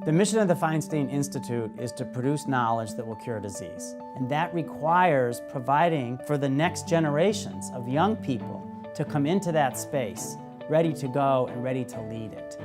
The mission of the Feinstein Institute is to produce knowledge that will cure disease. And that requires providing for the next generations of young people to come into that space, ready to go and ready to lead it.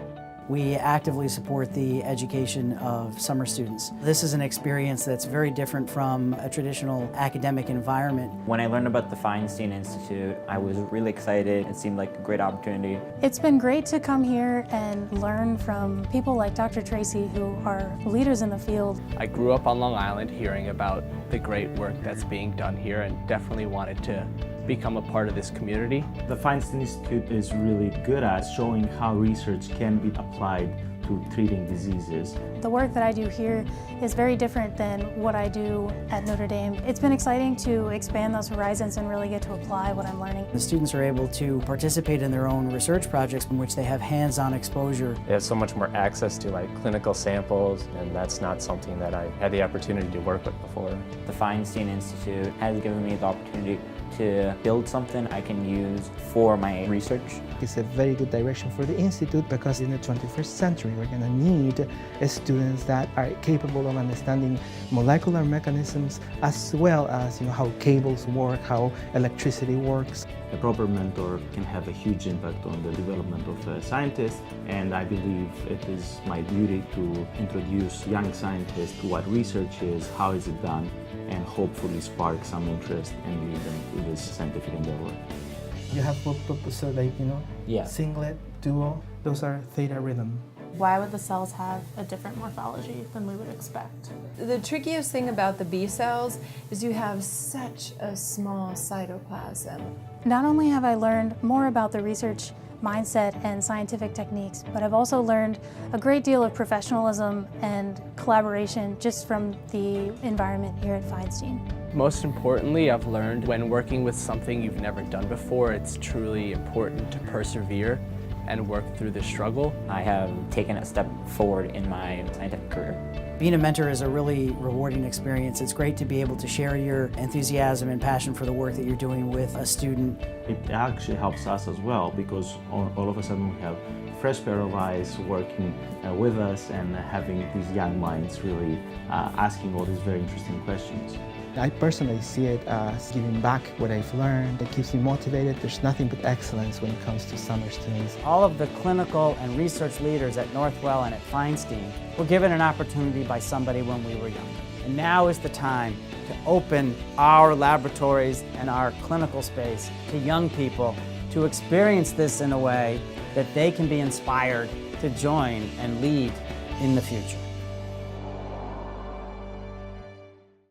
We actively support the education of summer students. This is an experience that's very different from a traditional academic environment. When I learned about the Feinstein Institute, I was really excited. It seemed like a great opportunity. It's been great to come here and learn from people like Dr. Tracy, who are leaders in the field. I grew up on Long Island hearing about the great work that's being done here and definitely wanted to become a part of this community. The Feinstein Institute is really good at showing how research can be applied to treating diseases. The work that I do here is very different than what I do at Notre Dame. It's been exciting to expand those horizons and really get to apply what I'm learning. The students are able to participate in their own research projects in which they have hands-on exposure. They have so much more access to clinical samples, and that's not something that I had the opportunity to work with before. The Feinstein Institute has given me the opportunity to build something I can use for my research. It's a very good direction for the Institute because in the 21st century we're going to need students that are capable of understanding molecular mechanisms as well as how cables work, how electricity works. A proper mentor can have a huge impact on the development of scientists, and I believe it is my duty to introduce young scientists to what research is, how is it done, and hopefully spark some interest and lead them to this scientific endeavor. You have both purpose, Yeah. singlet, dual, those are theta rhythm. Why would the cells have a different morphology than we would expect? The trickiest thing about the B cells is you have such a small cytoplasm. Not only have I learned more about the research mindset and scientific techniques, but I've also learned a great deal of professionalism and collaboration just from the environment here at Feinstein. Most importantly, I've learned when working with something you've never done before, it's truly important to persevere and work through the struggle. I have taken a step forward in my scientific career. Being a mentor is a really rewarding experience. It's great to be able to share your enthusiasm and passion for the work that you're doing with a student. It actually helps us as well because all of a sudden we have a fresh pair of eyes working with us and having these young minds really asking all these very interesting questions. I personally see it as giving back what I've learned. It keeps me motivated. There's nothing but excellence when it comes to summer students. All of the clinical and research leaders at Northwell and at Feinstein were given an opportunity by somebody when we were young. And now is the time to open our laboratories and our clinical space to young people to experience this in a way that they can be inspired to join and lead in the future.